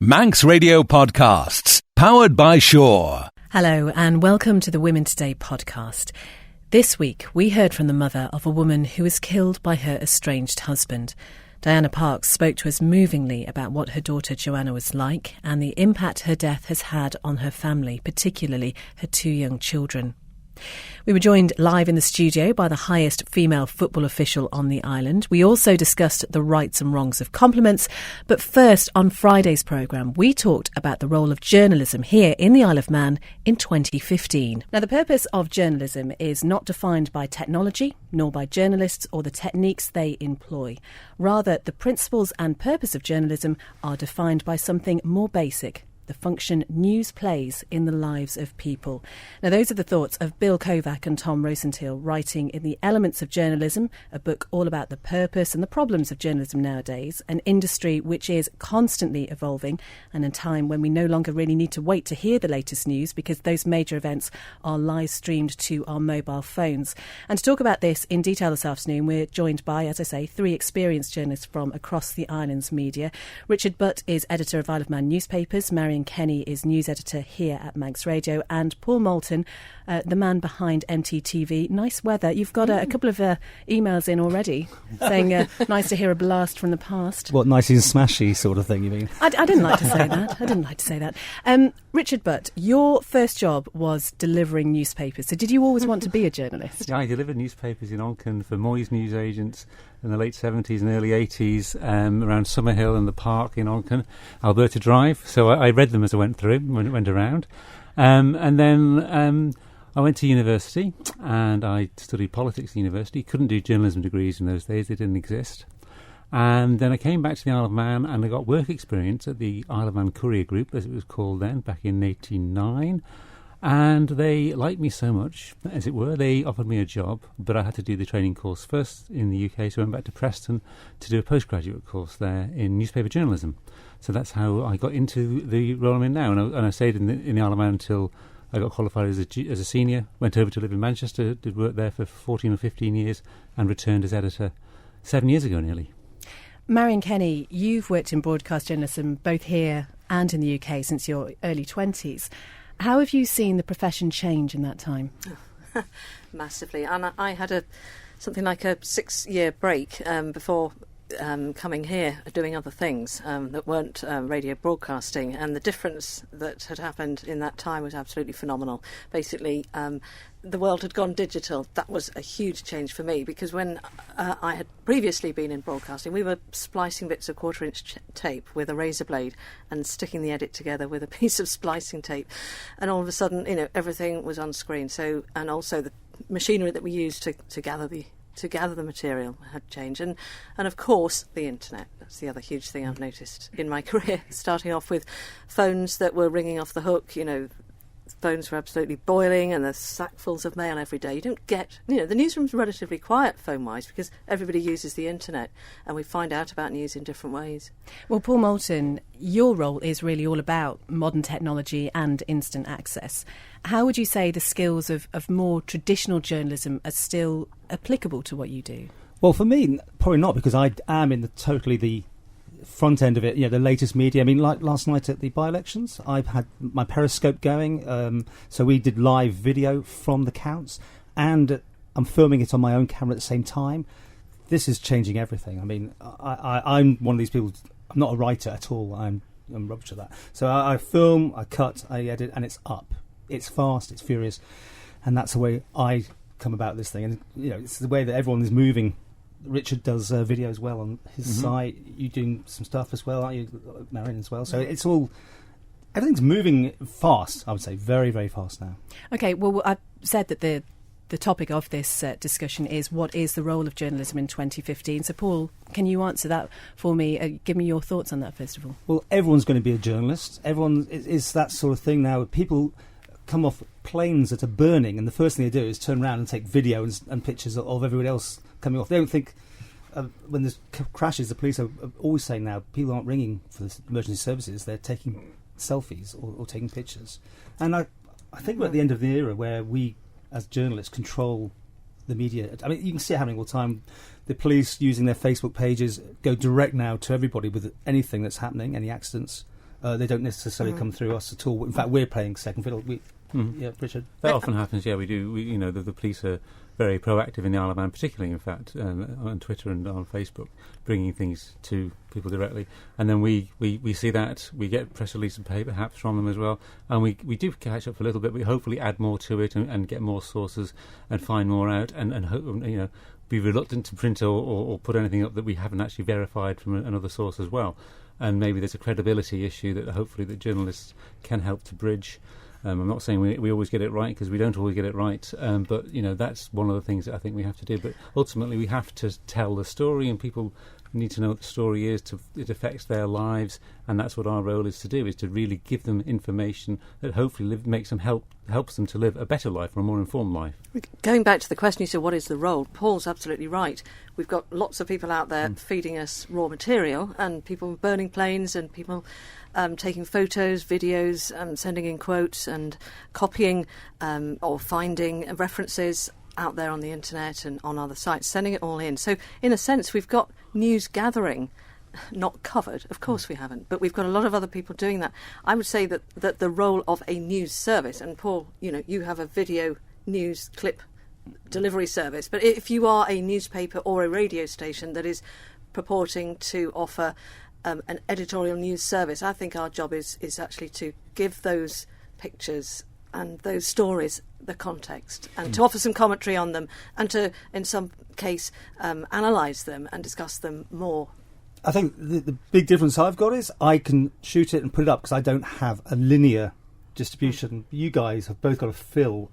Manx Radio Podcasts, powered by Shaw. Hello and welcome to the Women Today podcast. This week we heard from the mother of a woman who was killed by her estranged husband. Diana Parks spoke to us movingly about what her daughter Joanna was like and the impact her death has had on her family, particularly her two young children. We were joined live in the studio by the highest female football official on the island. We also discussed the rights and wrongs of compliments. But first, on Friday's programme, we talked about the role of journalism here in the Isle of Man in 2015. Now, the purpose of journalism is not defined by technology, nor by journalists or the techniques they employ. Rather, the principles and purpose of journalism are defined by something more basic: the function news plays in the lives of people. Now, those are the thoughts of Bill Kovac and Tom Rosenthal, writing in The Elements of Journalism, a book all about the purpose and the problems of journalism nowadays, an industry which is constantly evolving, and in a time when we no longer really need to wait to hear the latest news because those major events are live streamed to our mobile phones. And to talk about this in detail this afternoon, we're joined by, as I say, three experienced journalists from across the island's media. Richard Butt is editor of Isle of Man newspapers, Marion Kenny is news editor here at Manx Radio, and Paul Moulton, the man behind MTTV. Nice weather. You've got a couple of emails in already saying nice to hear a blast from the past. What, nice and smashy sort of thing, you mean? I didn't like to say that. Richard Butt, your first job was delivering newspapers. So did you always want to be a journalist? Yeah, I delivered newspapers in Onken for Moyes News Agents in the late 70s and early 80s, around Summerhill and the Park in Onken, Alberta Drive. So I read them as I went through, when it went around. And then I went to university and I studied politics at university. Couldn't do journalism degrees in those days, they didn't exist. And then I came back to the Isle of Man and I got work experience at the Isle of Man Courier Group, as it was called then, back in 1989. And they liked me so much, as it were, they offered me a job, but I had to do the training course first in the UK, so I went back to Preston to do a postgraduate course there in newspaper journalism. So that's how I got into the role I'm in now, and I stayed in the Isle of Man until I got qualified as a senior, went over to live in Manchester, did work there for 14 or 15 years, and returned as editor 7 years ago nearly. Marion Kenny, you've worked in broadcast journalism both here and in the UK since your early 20s. How have you seen the profession change in that time? Massively. And I had something like a 6-year break before coming here, doing other things that weren't radio broadcasting. And the difference that had happened in that time was absolutely phenomenal. Basically, the world had gone digital. That was a huge change for me, because when I had previously been in broadcasting, we were splicing bits of quarter-inch tape with a razor blade and sticking the edit together with a piece of splicing tape, and all of a sudden, everything was on screen. So, and also the machinery that we used to gather the material had changed, and of course the internet. That's the other huge thing I've noticed in my career, starting off with phones that were ringing off the hook. Phones were absolutely boiling, and there's sackfuls of mail every day. You don't get, the newsroom's relatively quiet phone-wise because everybody uses the internet, and we find out about news in different ways. Well, Paul Moulton, your role is really all about modern technology and instant access. How would you say the skills of more traditional journalism are still applicable to what you do? Well, for me, probably not, because I am in the front end of it, the latest media. I mean, like last night at the by-elections, I've had my Periscope going, so we did live video from the counts, and I'm filming it on my own camera at the same time. This is changing everything. I mean, I'm one of these people, I'm not a writer at all, I'm rubbish at that. So I film, I cut, I edit, and it's up. It's fast, it's furious, and that's the way I come about this thing. And, it's the way that everyone is moving. Richard does video as well on his site. You're doing some stuff as well, aren't you, Marion, as well? So everything's moving fast, I would say, very, very fast now. OK, well, I've said that the topic of this discussion is what is the role of journalism in 2015. So, Paul, can you answer that for me? Give me your thoughts on that, first of all. Well, everyone's going to be a journalist. Everyone is that sort of thing now. People come off planes that are burning, and the first thing they do is turn around and take video and pictures of everyone else coming off. They don't think, when there's crashes, the police are always saying now people aren't ringing for the emergency services, they're taking selfies or taking pictures. And I think we're at the end of the era where we, as journalists, control the media. I mean, you can see it happening all the time. The police, using their Facebook pages, go direct now to everybody with anything that's happening, any accidents, They don't necessarily come through us at all. In fact, we're playing second fiddle. Yeah, Richard. That often happens. Yeah, we do. The police are very proactive in the Isle of Man, particularly, in fact, on Twitter and on Facebook, bringing things to people directly. And then we see that, we get press release and perhaps from them as well, and we do catch up for a little bit. We hopefully add more to it and get more sources and find more out, and hope, be reluctant to print or put anything up that we haven't actually verified from another source as well. And maybe there's a credibility issue that hopefully the journalists can help to bridge. I'm not saying we always get it right, because we don't always get it right, but that's one of the things that I think we have to do. But ultimately we have to tell the story, and people need to know what the story is. It affects their lives, and that's what our role is to do, is to really give them information that hopefully helps them to live a better life or a more informed life. Going back to the question you said, what is the role? Paul's absolutely right. We've got lots of people out there feeding us raw material, and people burning planes, and people taking photos, videos, sending in quotes and copying or finding references out there on the internet and on other sites, sending it all in. So in a sense, we've got news gathering not covered. Of course we haven't, but we've got a lot of other people doing that. I would say that the role of a news service, and Paul, you have a video news clip delivery service, but if you are a newspaper or a radio station that is purporting to offer an editorial news service, I think our job is actually to give those pictures and those stories the context, and to offer some commentary on them, and to, in some case, analyse them and discuss them more. I think the big difference I've got is I can shoot it and put it up because I don't have a linear distribution. You guys have both got to fill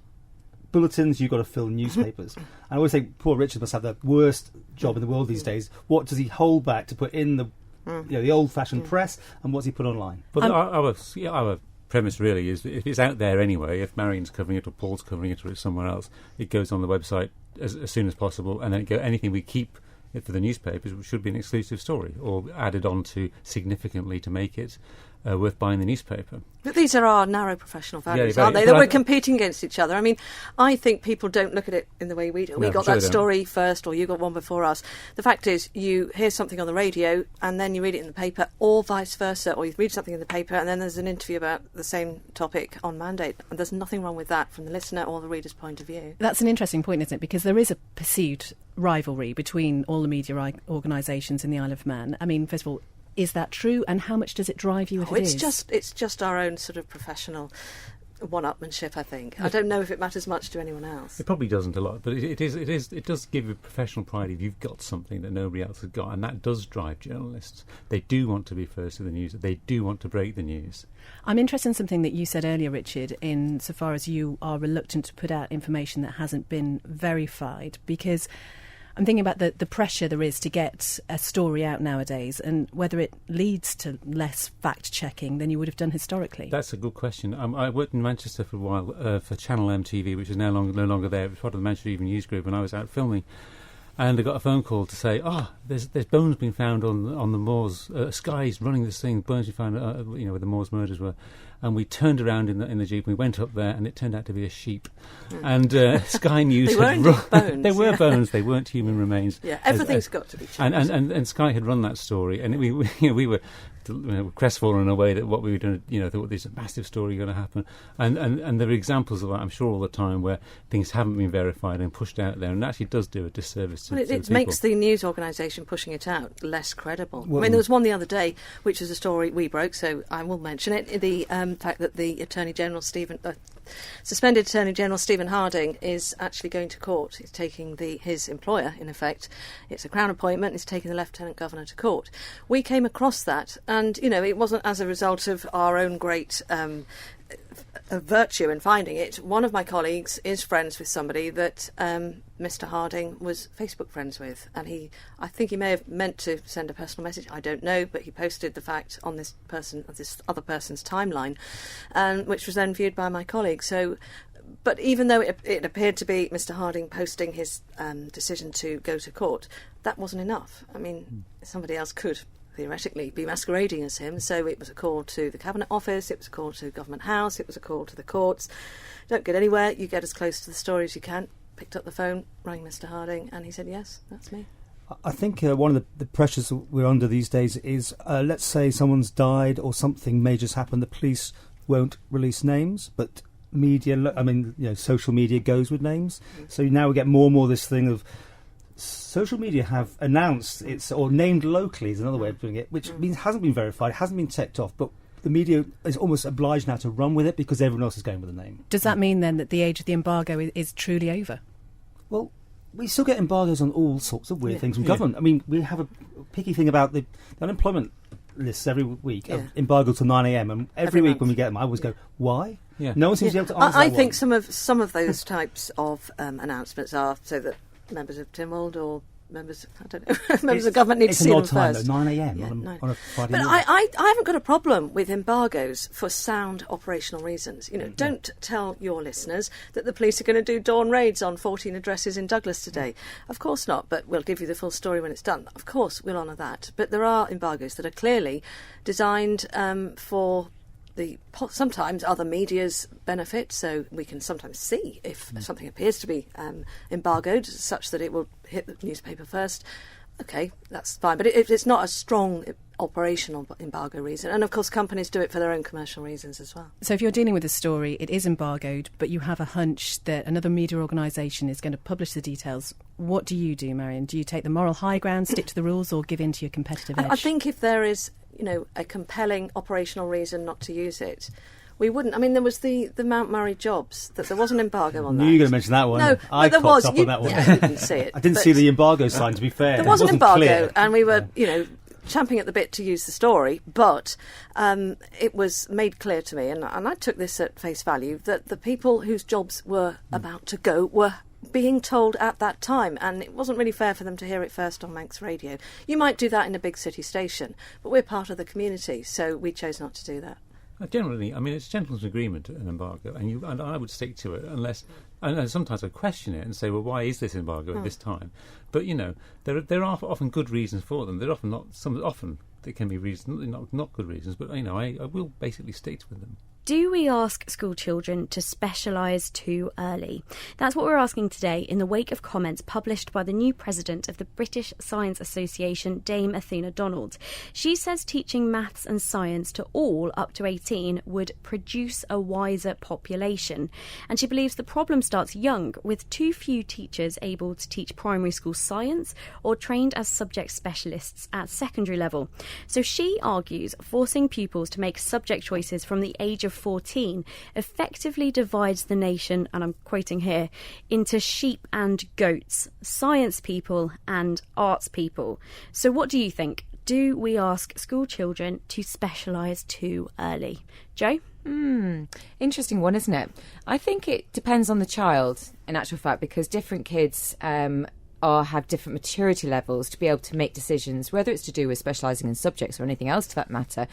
bulletins, you've got to fill newspapers. And I always think poor Richard must have the worst job in the world these days. What does he hold back to put in the old-fashioned press, and what's he put online? But our premise really is that if it's out there anyway, if Marion's covering it or Paul's covering it or it's somewhere else, it goes on the website as soon as possible, and then anything we keep it for the newspapers should be an exclusive story or added on to significantly to make it worth buying the newspaper. But these are our narrow professional values, aren't they? That we're competing against each other. I mean, I think people don't look at it in the way we do. We got that story first, or you got one before us. The fact is, you hear something on the radio and then you read it in the paper, or vice versa, or you read something in the paper and then there's an interview about the same topic on Mandate. And there's nothing wrong with that from the listener or the reader's point of view. That's an interesting point, isn't it? Because there is a perceived rivalry between all the media organisations in the Isle of Man. I mean, first of all, is that true, and how much does it drive you if it is? It's just our own sort of professional one-upmanship, I think. I don't know if it matters much to anyone else. It probably doesn't a lot, but it does give you professional pride if you've got something that nobody else has got, and that does drive journalists. They do want to be first to the news. They do want to break the news. I'm interested in something that you said earlier, Richard, in so far as you are reluctant to put out information that hasn't been verified, because I'm thinking about the pressure there is to get a story out nowadays, and whether it leads to less fact-checking than you would have done historically. That's a good question. I worked in Manchester for a while for Channel M TV, which is no longer there. It was part of the Manchester Evening News Group, and I was out filming. And I got a phone call to say, there's bones being found on the moors. Sky's running this thing, bones we found, where the Moors murders were. And we turned around in the Jeep, and we went up there, and it turned out to be a sheep. And Sky News they weren't bones. They were bones. They weren't human remains. Yeah, everything's got to be checked. And Sky had run that story, and we were crestfallen in a way that what we were doing, thought this massive story going to happen. And there are examples of that, I'm sure, all the time where things haven't been verified and pushed out there, and it actually does do a disservice to it people. Makes the news organisation pushing it out less credible. Well, I mean, there was one the other day, which was a story we broke, so I will mention it. The fact that the suspended Attorney General Stephen Harding is actually going to court. He's taking his employer, in effect. It's a Crown appointment. He's taking the Lieutenant Governor to court. We came across that, and it wasn't as a result of our own great virtue in finding it. One of my colleagues is friends with somebody that Mr. Harding was Facebook friends with, and I think he may have meant to send a personal message, I don't know, but he posted the fact on this other person's timeline, which was then viewed by my colleague. So, but even though it appeared to be Mr. Harding posting his decision to go to court, that wasn't enough. I mean, somebody else could theoretically be masquerading as him, so it was a call to the Cabinet Office, it was a call to Government House, it was a call to the courts. Don't get anywhere, you get as close to the story as you can. Picked up the phone, rang Mr. Harding, and he said, yes, that's me. I think one of the pressures that we're under these days is, let's say someone's died or something major's happened, the police won't release names, but social media goes with names. So now we get more and more this thing of social media have announced or named locally is another way of doing it, which means hasn't been verified, hasn't been checked off, but the media is almost obliged now to run with it because everyone else is going with a name. Does that mean then that the age of the embargo is truly over? Well, we still get embargoes on all sorts of weird things from government. I mean, we have a picky thing about the unemployment lists every week, embargo till 9 a.m. and every week when we get them, I always go, why? Yeah. No one seems to be able to answer I that think one. some of those types of announcements are so that members of Tynwald or members of government need to see them first. It's an odd time, though, 9 a.m. on a Friday But morning. I haven't got a problem with embargoes for sound operational reasons. Don't tell your listeners that the police are going to do dawn raids on 14 addresses in Douglas today. Of course not, but we'll give you the full story when it's done. Of course, we'll honour that. But there are embargoes that are clearly designed for sometimes other media's benefit, so we can sometimes see if something appears to be embargoed such that it will hit the newspaper first. Okay, that's fine, but if it's not a strong operational embargo reason, and of course companies do it for their own commercial reasons as well. So if you're dealing with a story, it is embargoed, but you have a hunch that another media organisation is going to publish the details, what do you do, Marion? Do you take the moral high ground, stick to the rules, or give in to your competitive edge? I think if there is a compelling operational reason not to use it, we wouldn't. I mean, there was the Mount Murray jobs, that there was an embargo on that. I knew you were going to mention that one. No, I there popped was. up on that one. Yeah, you didn't see it. I didn't see the embargo sign, to be fair. There was an It wasn't embargo, clear. and we were, champing at the bit to use the story, but it was made clear to me, and I took this at face value, that the people whose jobs were about to go were being told at that time, and it wasn't really fair for them to hear it first on Manx Radio. You might do that in a big city station, but we're part of the community, so we chose not to do that. Generally, I mean, it's gentleman's agreement, an embargo, and I would stick to it unless. And sometimes I question it and say, well, why is this embargo at this time? But there are often good reasons for them. They're often not. Often there can be reasons, not good reasons. But I will basically stick with them. Do we ask school children to specialise too early? That's what we're asking today in the wake of comments published by the new president of the British Science Association, Dame Athena Donald. She says teaching maths and science to all up to 18 would produce a wiser population. And she believes the problem starts young, with too few teachers able to teach primary school science or trained as subject specialists at secondary level. So she argues forcing pupils to make subject choices from the age of 14 effectively divides the nation, and I'm quoting here, into sheep and goats, science people and arts people. So what do you think? Do we ask school children to specialise too early? Jo? Interesting one, isn't it? I think it depends on the child, in actual fact, because different kids have different maturity levels to be able to make decisions, whether it's to do with specialising in subjects or anything else to that matter.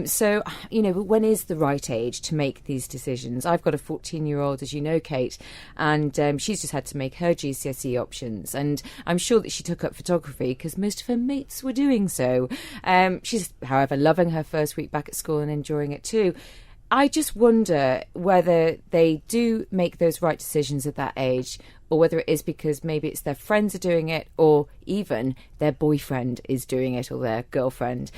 So, when is the right age to make these decisions? I've got a 14-year-old, as you know, Kate, and she's just had to make her GCSE options. And I'm sure that she took up photography because most of her mates were doing so. She's, however, loving her first week back at school and enjoying it too. I just wonder whether they do make those right decisions at that age, or whether it is because maybe it's their friends are doing it, or even their boyfriend is doing it, or their girlfriend.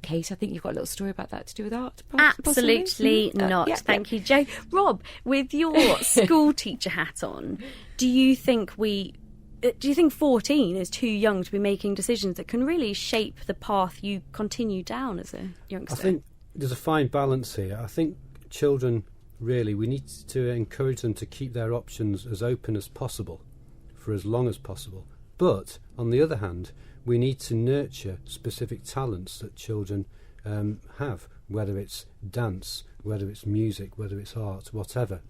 Kate, I think you've got a little story about that to do with art. Absolutely not. Thank you, Jo. Rob, with your school teacher hat on, do you think 14 is too young to be making decisions that can really shape the path you continue down as a youngster? I think there's a fine balance here. I think children, really, we need to encourage them to keep their options as open as possible for as long as possible. But, on the other hand, we need to nurture specific talents that children have, whether it's dance, whether it's music, whether it's art, whatever.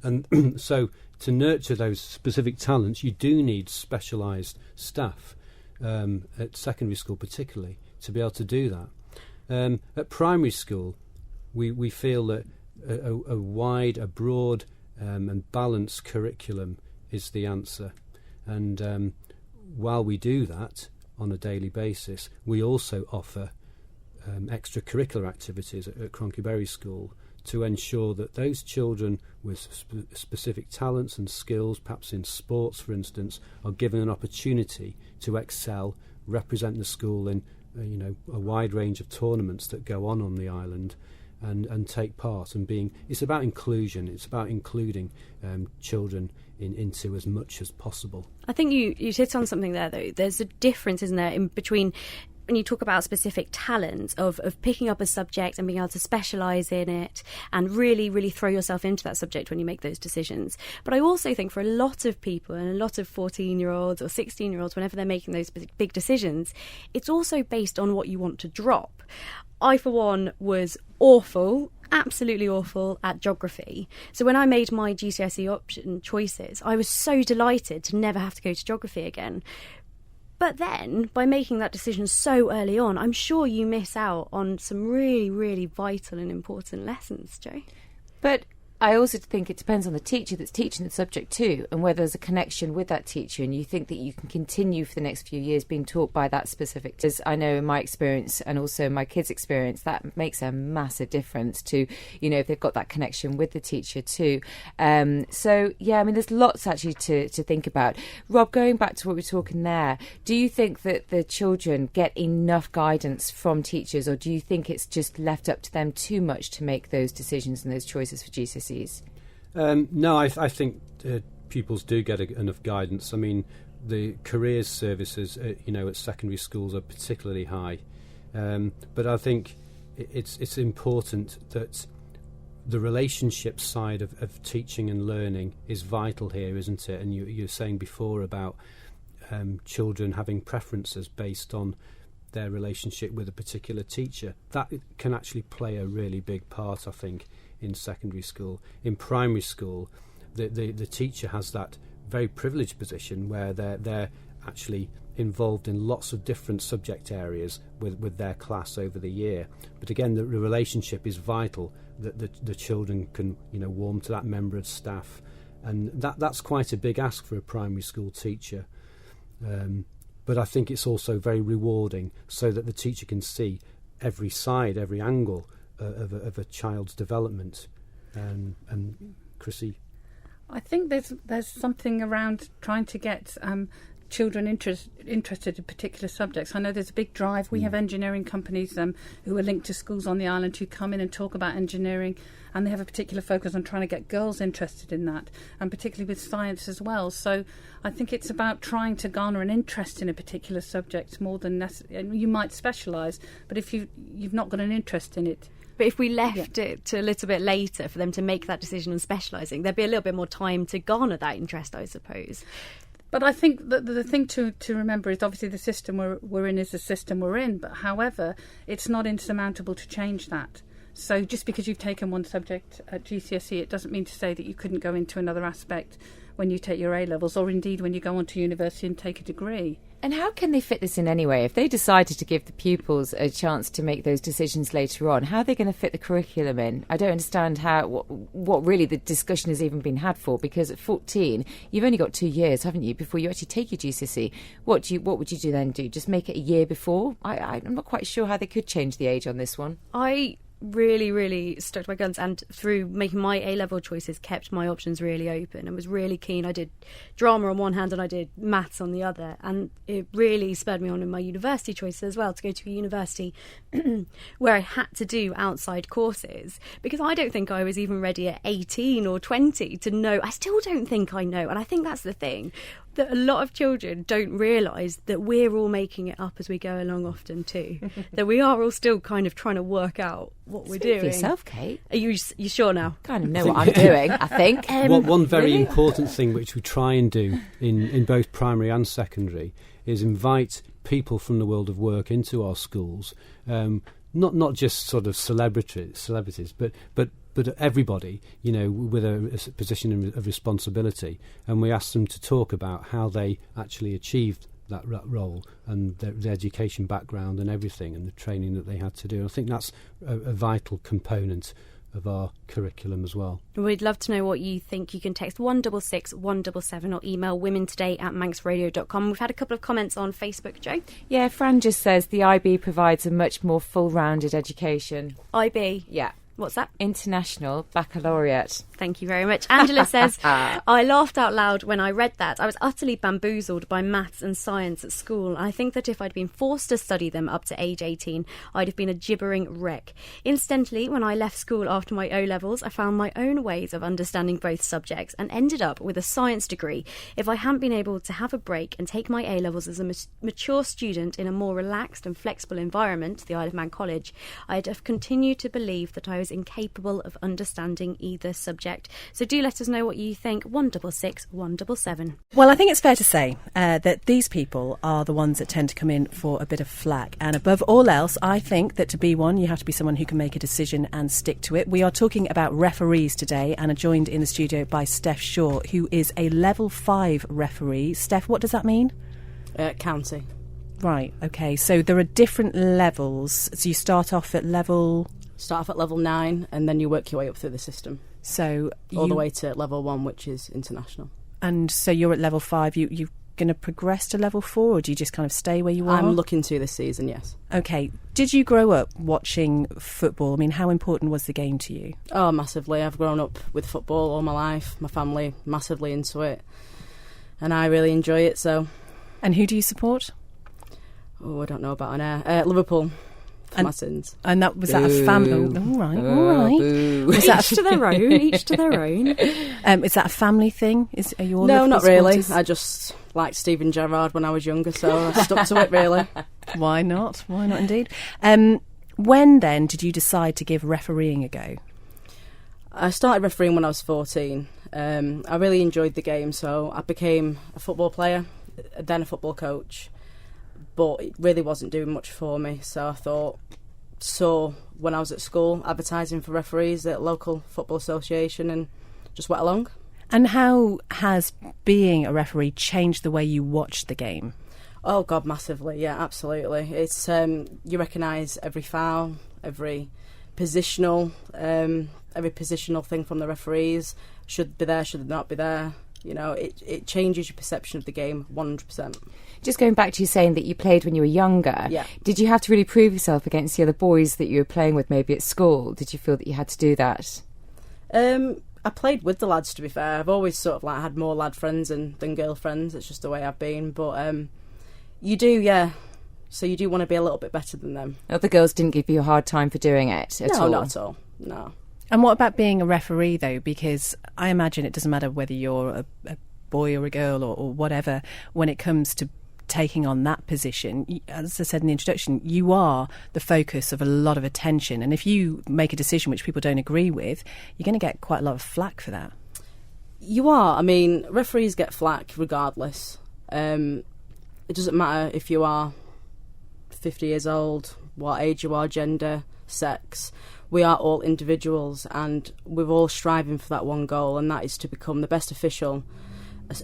And so, to nurture those specific talents, you do need specialised staff, at secondary school particularly, to be able to do that. At primary school, we feel that a broad and balanced curriculum is the answer. And while we do that on a daily basis, we also offer extracurricular activities at Cronky Berry School to ensure that those children with specific talents and skills, perhaps in sports, for instance, are given an opportunity to excel, represent the school in a wide range of tournaments that go on the island, and take part. And it's about inclusion. It's about including children into as much as possible. I think you hit on something there, though. There's a difference, isn't there, in between when you talk about specific talents of picking up a subject and being able to specialise in it and really, really throw yourself into that subject when you make those decisions. But I also think for a lot of people and a lot of 14-year-olds or 16-year-olds, whenever they're making those big decisions, it's also based on what you want to drop. I, for one, was absolutely awful at geography. So when I made my GCSE option choices, I was so delighted to never have to go to geography again. But then, by making that decision so early on, I'm sure you miss out on some really, really vital and important lessons, Jo. But I also think it depends on the teacher that's teaching the subject too, and whether there's a connection with that teacher and you think that you can continue for the next few years being taught by that specific. Because I know in my experience and also my kids' experience, that makes a massive difference to, if they've got that connection with the teacher too. So, yeah, I mean, there's lots actually to think about. Rob, going back to what we were talking there, do you think that the children get enough guidance from teachers, or do you think it's just left up to them too much to make those decisions and those choices for GCSE? No, I think pupils do get enough guidance. I mean, the careers services, at secondary schools are particularly high. But I think it's important that the relationship side of teaching and learning is vital here, isn't it? And you were saying before about children having preferences based on their relationship with a particular teacher. That can actually play a really big part, I think, in secondary school. In primary school, the teacher has that very privileged position where they're actually involved in lots of different subject areas with their class over the year. But again, the relationship is vital, that the children can warm to that member of staff, and that's quite a big ask for a primary school teacher. But I think it's also very rewarding, so that the teacher can see every side, every angle of a child's development. And Chrissy? I think there's something around trying to get children interested in particular subjects. I know there's a big drive. We have engineering companies who are linked to schools on the island who come in and talk about engineering, and they have a particular focus on trying to get girls interested in that, and particularly with science as well. So I think it's about trying to garner an interest in a particular subject more than necessarily. You might specialise, but if you've not got an interest in it. But if we left it to a little bit later for them to make that decision on specialising, there'd be a little bit more time to garner that interest, I suppose. But I think that the thing to remember is obviously the system we're in is the system we're in. But however, it's not insurmountable to change that. So just because you've taken one subject at GCSE, it doesn't mean to say that you couldn't go into another aspect when you take your A-levels, or indeed when you go on to university and take a degree. And how can they fit this in anyway? If they decided to give the pupils a chance to make those decisions later on, how are they going to fit the curriculum in? I don't understand what really the discussion has even been had for, because at 14, you've only got 2 years, haven't you, before you actually take your GCSE. What would you then do? Just make it a year before? I'm not quite sure how they could change the age on this one. I really, really stuck to my guns, and through making my A-level choices kept my options really open and was really keen. I did drama on one hand and I did maths on the other, and it really spurred me on in my university choices as well, to go to a university where I had to do outside courses, because I don't think I was even ready at 18 or 20 to know. I still don't think I know, and I think that's the thing, that a lot of children don't realise that we're all making it up as we go along often too. That we are all still kind of trying to work out what we're doing. For yourself, Kate. Are you sure now? Kind of know what I'm doing, I think. One very important thing which we try and do in both primary and secondary is invite people from the world of work into our schools. Not just sort of celebrities, but everybody, with a position of responsibility, and we ask them to talk about how they actually achieved that role and their education background and everything, and the training that they had to do. And I think that's a vital component of our curriculum as well. We'd love to know what you think. You can text 166 177 or email womentoday@manxradio.com. We've had a couple of comments on Facebook, Joe. Yeah, Fran just says the IB provides a much more full-rounded education. IB? Yeah. What's that? International Baccalaureate. Thank you very much. Angela says, I laughed out loud when I read that. I was utterly bamboozled by maths and science at school. I think that if I'd been forced to study them up to age 18, I'd have been a gibbering wreck. Incidentally, when I left school after my O-levels, I found my own ways of understanding both subjects and ended up with a science degree. If I hadn't been able to have a break and take my A-levels as a mature student in a more relaxed and flexible environment, the Isle of Man College, I'd have continued to believe that I was incapable of understanding either subject. So do let us know what you think. 166 177. Well, I think it's fair to say that these people are the ones that tend to come in for a bit of flack. And above all else, I think that to be one, you have to be someone who can make a decision and stick to it. We are talking about referees today and are joined in the studio by Steph Shaw, who is a level 5 referee. Steph, what does that mean? County. Right, OK. So there are different levels. So you start off at level 9 and then you work your way up through the system. So all the way to level 1, which is international. And so you're at level 5. You're going to progress to level 4, or do you just kind of stay where you are? I'm looking to this season, yes. OK. Did you grow up watching football? I mean, how important was the game to you? Oh, massively. I've grown up with football all my life. My family massively into it. And I really enjoy it, so... And who do you support? Oh, I don't know about on air. Liverpool. For my sins. And that was that a family? All right. Was that to their own? Each to their own. Is that a family thing? Are you all No, not really. supporters? I just liked Steven Gerrard when I was younger, so I stuck to it. Really. Why not? Why not? Indeed. When then did you decide to give refereeing a go? I started refereeing when I was 14. I really enjoyed the game, so I became a football player, then a football coach. But it really wasn't doing much for me, so I thought, when I was at school, advertising for referees at local football association, and just went along. And how has being a referee changed the way you watch the game? Oh God, massively, yeah, absolutely. It's you recognise every foul, every positional thing from the referees. Should be there, should not be there. You know, it changes your perception of the game 100%. Just going back to you saying that you played when you were younger, yeah. Did you have to really prove yourself against the other boys that you were playing with maybe at school? Did you feel that you had to do that? I played with the lads, to be fair. I've always sort of had more lad friends than girlfriends. It's just the way I've been. But you do, yeah. So you do want to be a little bit better than them. Other girls didn't give you a hard time for doing it at all? No, not at all. No. And what about being a referee, though? Because I imagine it doesn't matter whether you're a boy or a girl or whatever, when it comes to taking on that position, as I said in the introduction, you are the focus of a lot of attention. And if you make a decision which people don't agree with, you're going to get quite a lot of flack for that. You are. I mean, referees get flack regardless. It doesn't matter if you are 50 years old, what age you are, gender, sex. We are all individuals, and we're all striving for that one goal, and that is to become the best official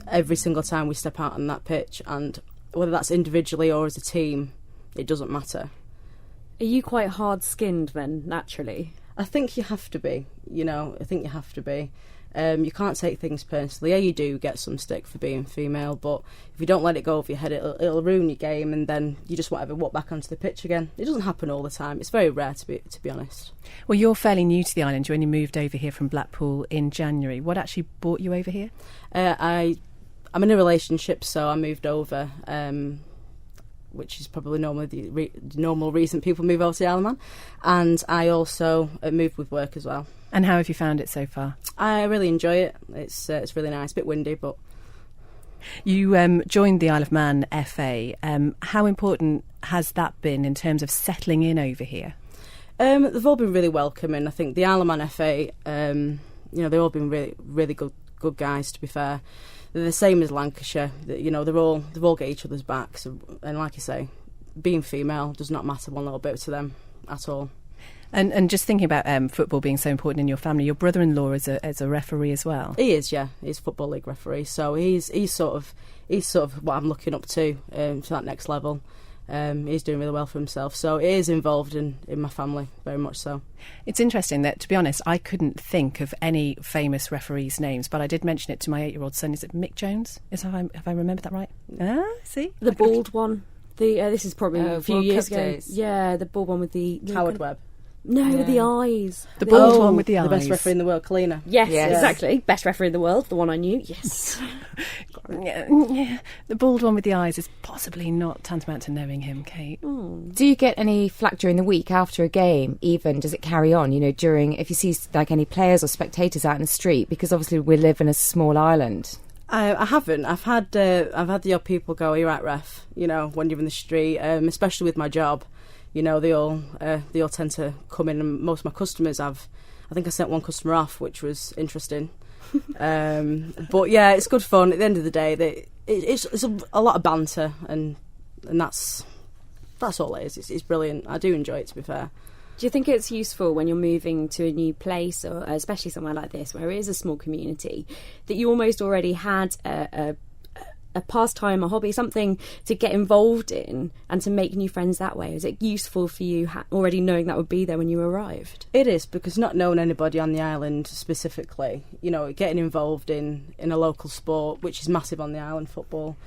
every single time we step out on that pitch. And whether that's individually or as a team, it doesn't matter. Are you quite hard-skinned then, naturally? I think you have to be, I think you have to be. You can't take things personally. Yeah, you do get some stick for being female, but if you don't let it go over your head, it'll ruin your game, and then you just won't ever walk back onto the pitch again. It doesn't happen all the time. It's very rare, to be honest. Well, you're fairly new to the island. You only moved over here from Blackpool in January. What actually brought you over here? I'm in a relationship, so I moved over, which is probably normally the normal reason people move over to the Isle of Man. And I also moved with work as well. And how have you found it so far? I really enjoy it. It's really nice. A bit windy, but... You joined the Isle of Man FA. How important has that been in terms of settling in over here? They've all been really welcoming. I think the Isle of Man FA, they've all been really, really good guys, to be fair. They're the same as Lancashire. They've all got each other's backs. And like I say, being female does not matter one little bit to them at all. And just thinking about football being so important in your family, your brother-in-law is a referee as well. He is, yeah. He's a Football League referee, so he's sort of what I'm looking up to that next level. He's doing really well for himself. So it is involved in my family, very much so. It's interesting that, to be honest, I couldn't think of any famous referees' names, but I did mention it to my 8-year-old son. Is it Mick Jones? Have I remembered that right? See? The bald one. This is probably a few World years Cup ago. days. Yeah, the bald one with the... Howard Webb. No, with the eyes. The bald one with the The eyes. best referee in the world, Kalina. Yes, Yes. exactly. Best referee in the world, the one I knew. Yes. Yeah, the bald one with the eyes is possibly not tantamount to knowing him, Kate. Do you get any flack during the week after a game? Even does it carry on? During if you see like any players or spectators out in the street, because obviously we live in a small island. I haven't. I've had the odd people go, "You're right, ref." When you're in the street, especially with my job, they all tend to come in, and most of my customers have. I think I sent one customer off, which was interesting. But yeah, it's good fun. At the end of the day, it's a lot of banter, and that's all it is. It's brilliant. I do enjoy it, to be fair. Do you think it's useful when you're moving to a new place, or especially somewhere like this where it is a small community, that you almost already had a pastime, a hobby, something to get involved in and to make new friends that way? Is it useful for you already knowing that would be there when you arrived? It is, because not knowing anybody on the island specifically, getting involved in a local sport, which is massive on the island, football,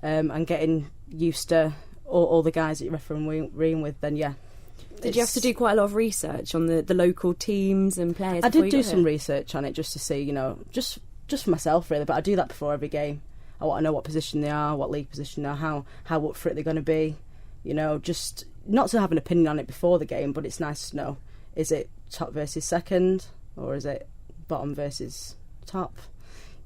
and getting used to all the guys that you're refereeing with, then yeah. Did you have to do quite a lot of research on the local teams and players? I did do some research on it just to see, just for myself really, but I do that before every game. I want to know what position they are, what league position they are, how up for it they're going to be. Just not to have an opinion on it before the game, but it's nice to know, is it top versus second, or is it bottom versus top?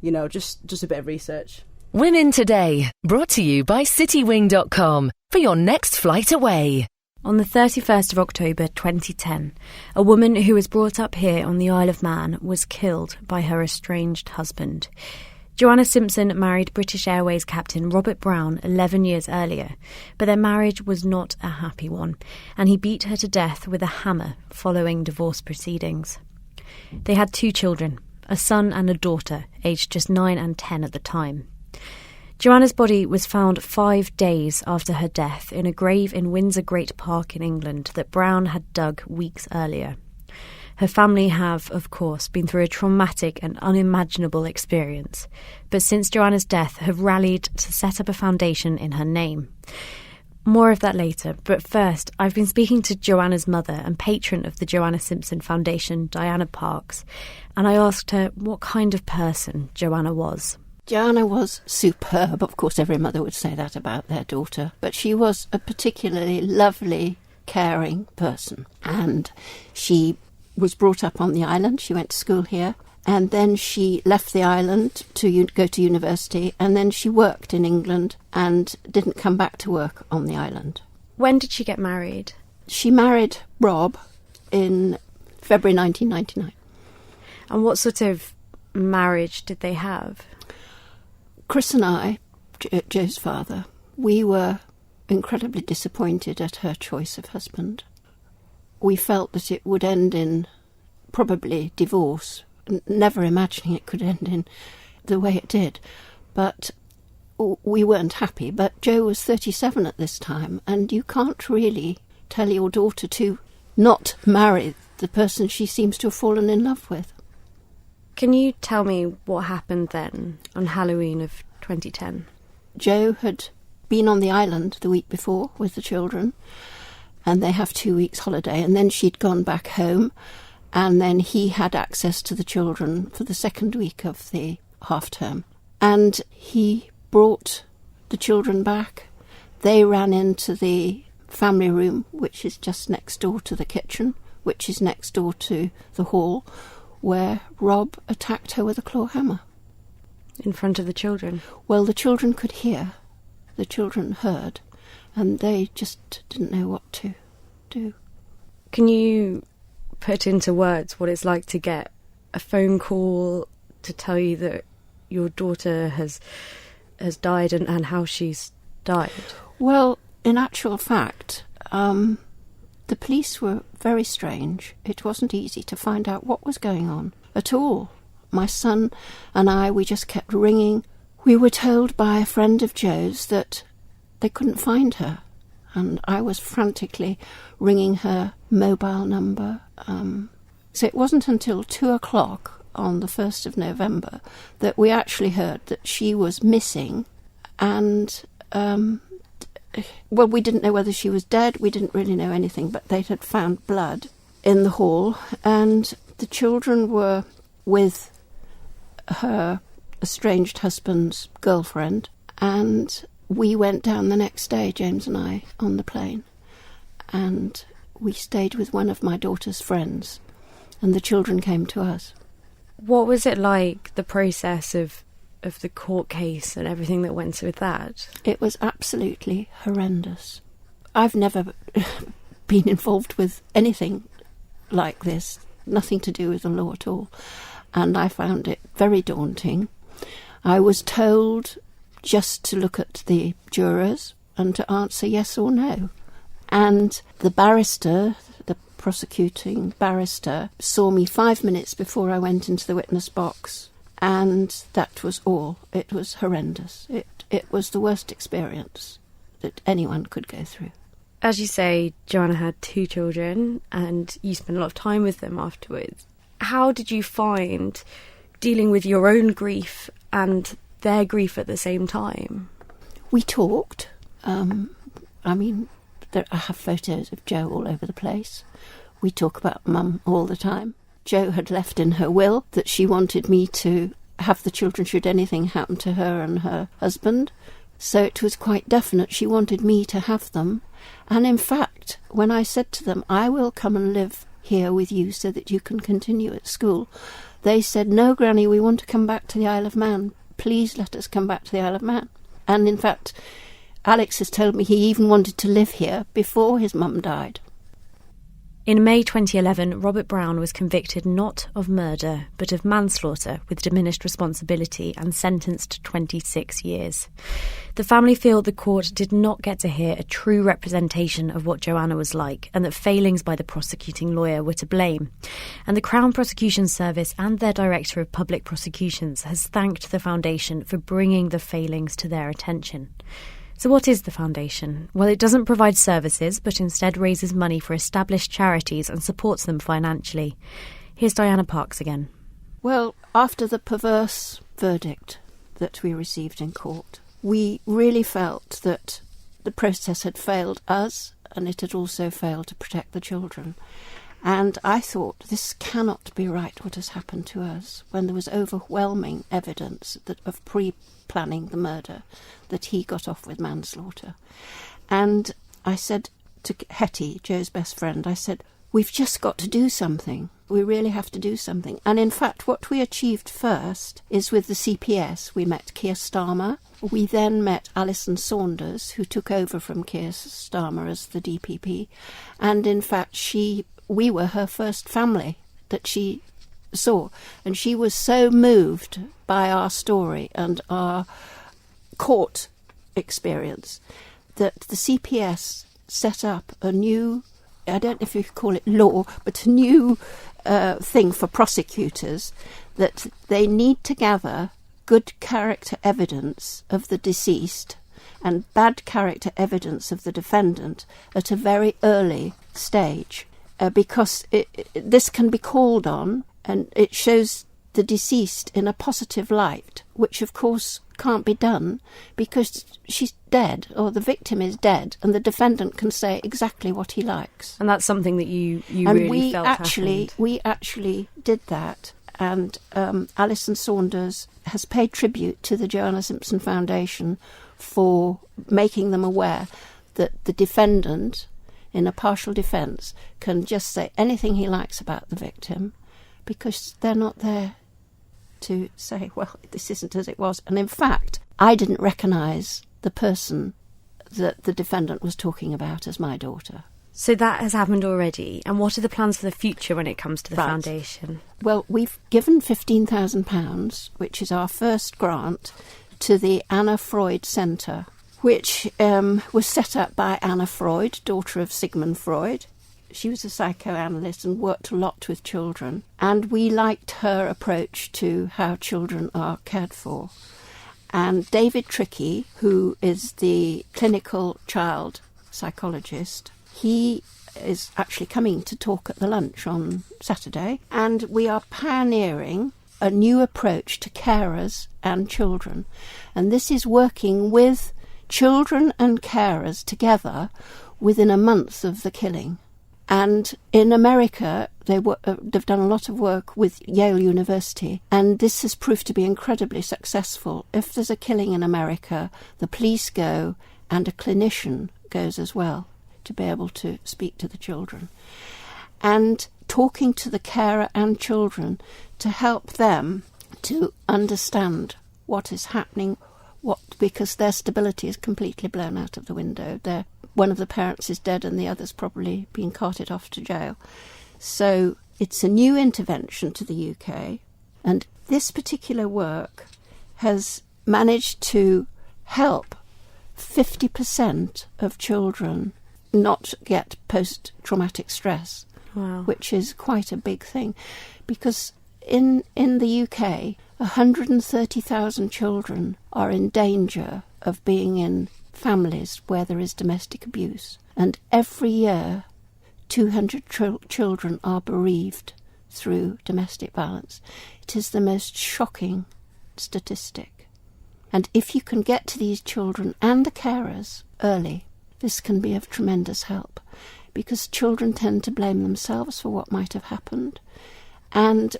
Just a bit of research. Women Today, brought to you by citywing.com for your next flight away. On the 31st of October 2010, a woman who was brought up here on the Isle of Man was killed by her estranged husband. Joanna Simpson married British Airways captain Robert Brown 11 years earlier, but their marriage was not a happy one, and he beat her to death with a hammer following divorce proceedings. They had 2 children, a son and a daughter, aged just 9 and 10 at the time. Joanna's body was found 5 days after her death in a grave in Windsor Great Park in England that Brown had dug weeks earlier. Her family have, of course, been through a traumatic and unimaginable experience, but since Joanna's death have rallied to set up a foundation in her name. More of that later, but first, I've been speaking to Joanna's mother and patron of the Joanna Simpson Foundation, Diana Parks, and I asked her what kind of person Joanna was. Joanna was superb. Of course, every mother would say that about their daughter. But she was a particularly lovely, caring person. And she was brought up on the island. She went to school here. And then she left the island to go to university. And then she worked in England and didn't come back to work on the island. When did she get married? She married Rob in February 1999. And what sort of marriage did they have? Chris and I, Joe's father, we were incredibly disappointed at her choice of husband. We felt that it would end in probably divorce, never imagining it could end in the way it did. But we weren't happy. But Joe was 37 at this time, and you can't really tell your daughter to not marry the person she seems to have fallen in love with. Can you tell me what happened then on Halloween of 2010? Joe had been on the island the week before with the children, and they have 2 weeks holiday, and then she'd gone back home, and then he had access to the children for the second week of the half-term. And he brought the children back. They ran into the family room, which is just next door to the kitchen, which is next door to the hall, where Rob attacked her with a claw hammer. In front of the children? Well, the children could hear. The children heard. And they just didn't know what to do. Can you put into words what it's like to get a phone call to tell you that your daughter has died and how she's died? Well, in actual fact, the police were very strange. It wasn't easy to find out what was going on at all. My son and I, we just kept ringing. We were told by a friend of Joe's that they couldn't find her. and I was frantically ringing her mobile number. So it wasn't until 2:00 on the 1st of November that we actually heard that she was missing, and well, we didn't know whether she was dead. We didn't really know anything, but they had found blood in the hall, and the children were with her estranged husband's girlfriend, and we went down the next day, James and I, on the plane, and we stayed with one of my daughter's friends, and the children came to us. What was it like, the process of the court case and everything that went with that? It was absolutely horrendous. I've never been involved with anything like this, nothing to do with the law at all, and I found it very daunting. I was told just to look at the jurors and to answer yes or no, and the barrister, the prosecuting barrister, saw me 5 minutes before I went into the witness box, and that was all. It was horrendous. It was the worst experience that anyone could go through. As you say, Joanna had 2 children and you spent a lot of time with them afterwards. How did you find dealing with your own grief and their grief at the same time? We talked. I have photos of Jo all over the place. We talk about Mum all the time. Jo had left in her will that she wanted me to have the children should anything happen to her and her husband. So it was quite definite she wanted me to have them. And in fact, when I said to them, I will come and live here with you so that you can continue at school, they said, no, Granny, we want to come back to the Isle of Man. Please let us come back to the Isle of Man. And in fact, Alex has told me he even wanted to live here before his mum died. In May 2011, Robert Brown was convicted not of murder, but of manslaughter with diminished responsibility and sentenced to 26 years. The family feel the court did not get to hear a true representation of what Joanna was like, and that failings by the prosecuting lawyer were to blame. And the Crown Prosecution Service and their Director of Public Prosecutions has thanked the Foundation for bringing the failings to their attention. So what is the Foundation? Well, it doesn't provide services, but instead raises money for established charities and supports them financially. Here's Diana Parks again. Well, after the perverse verdict that we received in court, we really felt that the process had failed us, and it had also failed to protect the children. And I thought, this cannot be right, what has happened to us, when there was overwhelming evidence of pre-planning the murder, that he got off with manslaughter. And I said to Hetty, Jo's best friend, I said, we've just got to do something. We really have to do something. And in fact, what we achieved first is with the CPS. We met Keir Starmer. We then met Alison Saunders, who took over from Keir Starmer as the DPP. And in fact, we were her first family that she saw. And she was so moved by our story and our court experience that the CPS set up a new, I don't know if you could call it law, but a new thing for prosecutors, that they need to gather good character evidence of the deceased and bad character evidence of the defendant at a very early stage, because this can be called on and it shows the deceased in a positive light, which of course can't be done because she's dead, or the victim is dead, and the defendant can say exactly what he likes. And that's something that you and really felt happened. We actually did that, and Alison Saunders has paid tribute to the Joanna Simpson Foundation for making them aware that the defendant, in a partial defence, can just say anything he likes about the victim, because they're not there to say, well, this isn't as it was. And in fact, I didn't recognise the person that the defendant was talking about as my daughter. So that has happened already. And what are the plans for the future when it comes to the foundation? Well, we've given £15,000, which is our first grant, to the Anna Freud Centre, which was set up by Anna Freud, daughter of Sigmund Freud. She was a psychoanalyst and worked a lot with children, and we liked her approach to how children are cared for. And David Trickey, who is the clinical child psychologist. He is actually coming to talk at the lunch on Saturday, and we are pioneering a new approach to carers and children. And this is working with children and carers together within a month of the killing. And in America, they've done a lot of work with Yale University, and this has proved to be incredibly successful. If there's a killing in America, the police go, and a clinician goes as well to be able to speak to the children. And talking to the carer and children to help them to understand what is happening, because their stability is completely blown out of the window. One of the parents is dead and the other's probably being carted off to jail. So it's a new intervention to the UK, and this particular work has managed to help 50% of children not get post-traumatic stress. Wow. Which is quite a big thing, because in the UK, 130,000 children are in danger of being in families where there is domestic abuse. And every year, 200 children are bereaved through domestic violence. It is the most shocking statistic. And if you can get to these children and the carers early, this can be of tremendous help, because children tend to blame themselves for what might have happened. And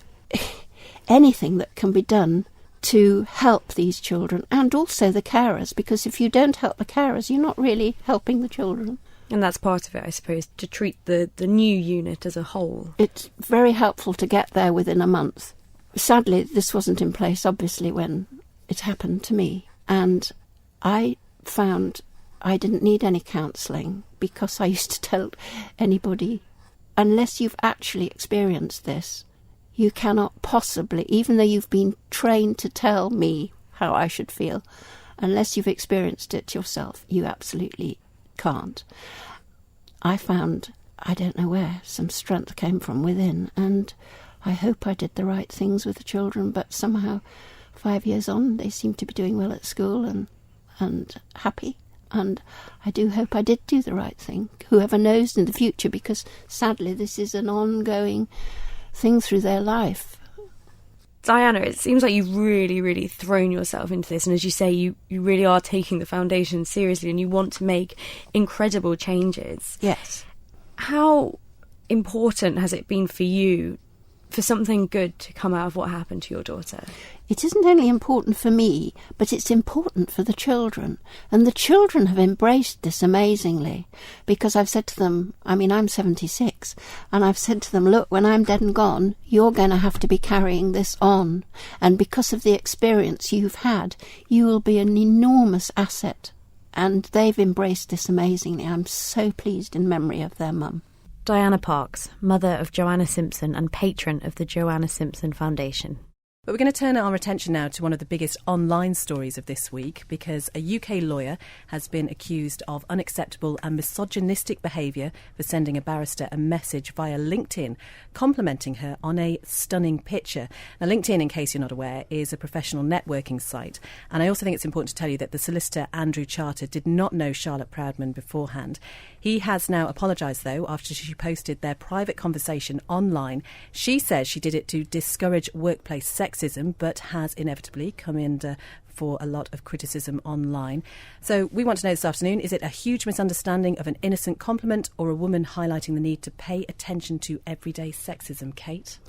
anything that can be done to help these children, and also the carers, because if you don't help the carers, you're not really helping the children. And that's part of it, I suppose, to treat the new unit as a whole. It's very helpful to get there within a month. Sadly, this wasn't in place, obviously, when it happened to me. And I found I didn't need any counselling, because I used to tell anybody, unless you've actually experienced this, you cannot possibly, even though you've been trained to tell me how I should feel, unless you've experienced it yourself, you absolutely can't. I found, I don't know where, some strength came from within, and I hope I did the right things with the children, but somehow 5 years on, they seem to be doing well at school and happy. And I do hope I did do the right thing. Whoever knows in the future, because sadly this is an ongoing thing through their life. Diana, it seems like you've really, really thrown yourself into this, and as you say, you really are taking the foundation seriously, and you want to make incredible changes. Yes. How important has it been for you for something good to come out of what happened to your daughter? It isn't only important for me, but it's important for the children. And the children have embraced this amazingly, because I've said to them, I'm 76, and I've said to them, look, when I'm dead and gone, you're going to have to be carrying this on. And because of the experience you've had, you will be an enormous asset. And they've embraced this amazingly. I'm so pleased in memory of their mum. Diana Parks, mother of Joanna Simpson and patron of the Joanna Simpson Foundation. But we're going to turn our attention now to one of the biggest online stories of this week, because a UK lawyer has been accused of unacceptable and misogynistic behaviour for sending a barrister a message via LinkedIn, complimenting her on a stunning picture. Now, LinkedIn, in case you're not aware, is a professional networking site. And I also think it's important to tell you that the solicitor, Andrew Charter, did not know Charlotte Proudman beforehand. He has now apologised, though, after she posted their private conversation online. She says she did it to discourage workplace sexism, but has inevitably come under for a lot of criticism online. So we want to know this afternoon, is it a huge misunderstanding of an innocent compliment, or a woman highlighting the need to pay attention to everyday sexism? Kate?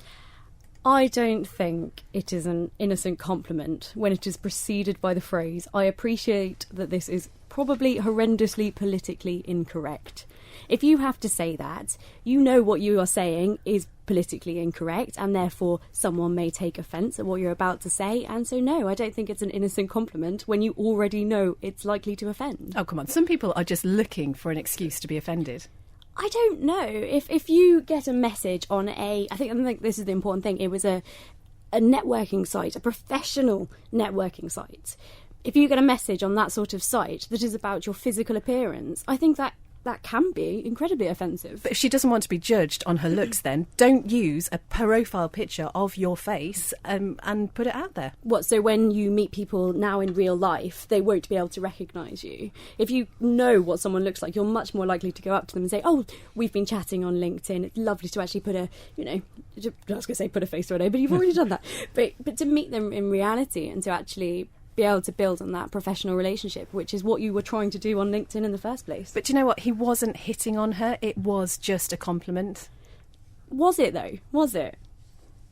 I don't think it is an innocent compliment when it is preceded by the phrase, I appreciate that this is probably horrendously politically incorrect. If you have to say that, you know what you are saying is politically incorrect, and therefore someone may take offence at what you're about to say. And so, no, I don't think it's an innocent compliment when you already know it's likely to offend. Oh, come on. Some people are just looking for an excuse to be offended. I don't know. If you get a message on I think this is the important thing. It was a networking site, a professional networking site. If you get a message on that sort of site that is about your physical appearance, I think that that can be incredibly offensive. But if she doesn't want to be judged on her looks, then don't use a profile picture of your face and put it out there. What, so when you meet people now in real life, they won't be able to recognise you? If you know what someone looks like, you're much more likely to go up to them and say, oh, we've been chatting on LinkedIn. It's lovely to actually put a, I was going to say put a face to a name, but you've already done that. But to meet them in reality and to actually be able to build on that professional relationship, which is what you were trying to do on LinkedIn in the first place. But do you know what? He wasn't hitting on her. It was just a compliment. Was it, though? Was it?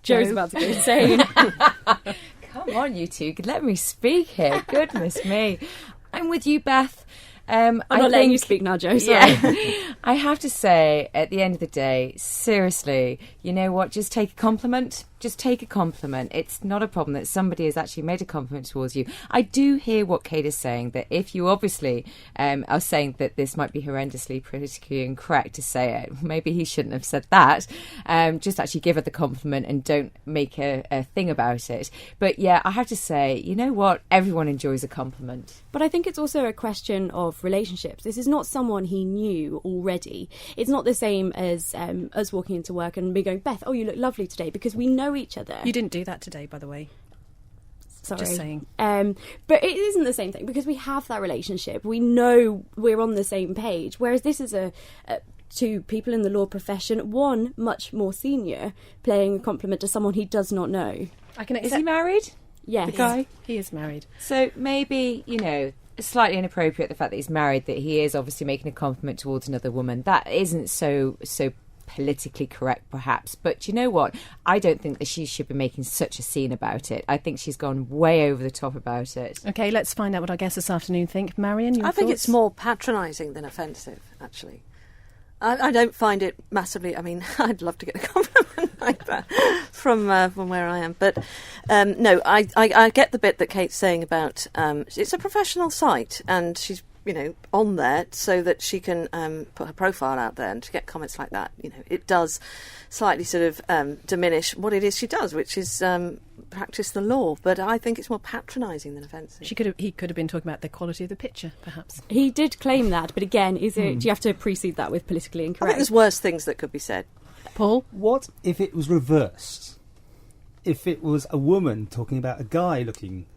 Joe's about to go insane. Come on, you two. Let me speak here. Goodness me. I'm with you, Beth. I'm not letting you speak now, Joe. Sorry. Yeah, I have to say, at the end of the day, seriously, you know what? Just take a compliment. Just take a compliment. It's not a problem that somebody has actually made a compliment towards you. I do hear what Kate is saying, that if you obviously are saying that this might be horrendously politically incorrect to say it, maybe he shouldn't have said that. Just actually give her the compliment and don't make a thing about it. But yeah, I have to say, you know what? Everyone enjoys a compliment. But I think it's also a question of relationships. This is not someone he knew already. It's not the same as us walking into work and me going, Beth, oh, you look lovely today, because we know each other. You didn't do that today, by the way. Sorry. Just saying. But it isn't the same thing, because we have that relationship. We know we're on the same page. Whereas this is two people in the law profession, one much more senior, paying a compliment to someone he does not know. Is he married? Yes. The guy? He is married. So maybe, it's slightly inappropriate, the fact that he's married, that he is obviously making a compliment towards another woman. That isn't so politically correct, perhaps. But you know what? I don't think that she should be making such a scene about it. I think she's gone way over the top about it. OK, let's find out what our guests this afternoon think. Marion, your I think thoughts? it's more patronising than offensive, actually. I don't find it massively... I mean, I'd love to get a compliment like that from where I am. But no, I get the bit that Kate's saying about it's a professional site and she's, on there so that she can put her profile out there, and to get comments like that, it does slightly sort of diminish what it is she does, which is practice the law. But I think it's more patronising than offensive. He could have been talking about the quality of the picture, perhaps. He did claim that, but again, do you have to precede that with politically incorrect? I think there's worse things that could be said. Paul? What if it was reversed? If it was a woman talking about a guy looking,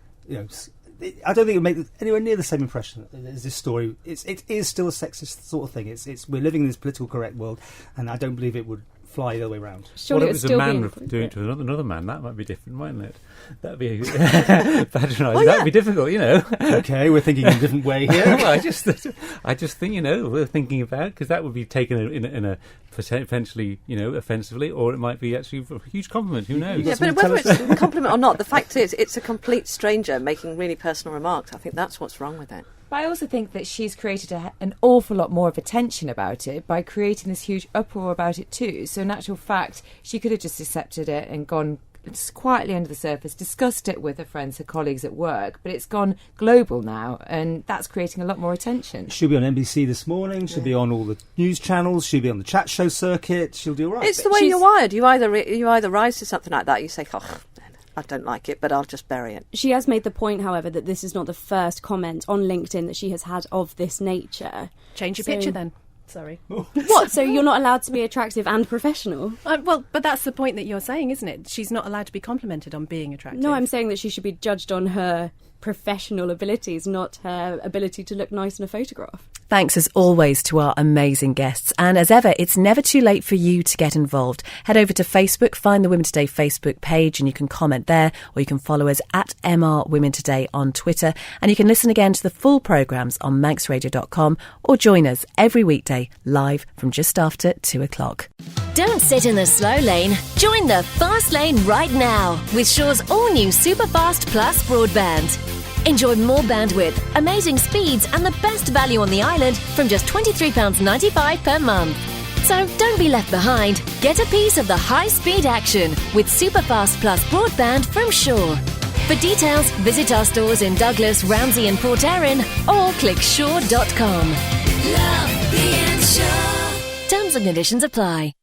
I don't think it would make anywhere near the same impression as this story. It is still a sexist sort of thing. We're living in this political correct world, and I don't believe it would fly the other way around. What if it was a man doing it to another man? That might be different, mightn't it? That'd be patronising. That'd be difficult, Okay, we're thinking in a different way here. Well, I just think, we're thinking about, because that would be taken in a potentially, offensively, or it might be actually a huge compliment. Who knows? Yeah, but whether it's a compliment or not, the fact is, it's a complete stranger making really personal remarks. I think that's what's wrong with it. But I also think that she's created an awful lot more of attention about it by creating this huge uproar about it too. So in actual fact, she could have just accepted it and gone just quietly under the surface, discussed it with her friends, her colleagues at work, but it's gone global now, and that's creating a lot more attention. She'll be on NBC this morning, she'll be on all the news channels, she'll be on the chat show circuit, she'll do all right. It's the way you're wired. You either rise to something like that, you say, I don't like it, but I'll just bury it. She has made the point, however, that this is not the first comment on LinkedIn that she has had of this nature. Change your picture then. Sorry. What? So you're not allowed to be attractive and professional? Well, but that's the point that you're saying, isn't it? She's not allowed to be complimented on being attractive. No, I'm saying that she should be judged on her professional abilities, not her ability to look nice in a photograph. Thanks as always to our amazing guests. And as ever, it's never too late for you to get involved. Head over to Facebook, find the Women Today Facebook page, and you can comment there, or you can follow us at MR Women Today on Twitter. And you can listen again to the full programmes on manxradio.com, or join us every weekday live from just after 2:00. Don't sit in the slow lane. Join the fast lane right now with Shaw's all-new Superfast Plus broadband. Enjoy more bandwidth, amazing speeds and the best value on the island from just £23.95 per month. So don't be left behind. Get a piece of the high-speed action with Superfast Plus broadband from Shaw. For details, visit our stores in Douglas, Ramsey and Port Erin, or click shaw.com. Love being Shaw. Terms and conditions apply.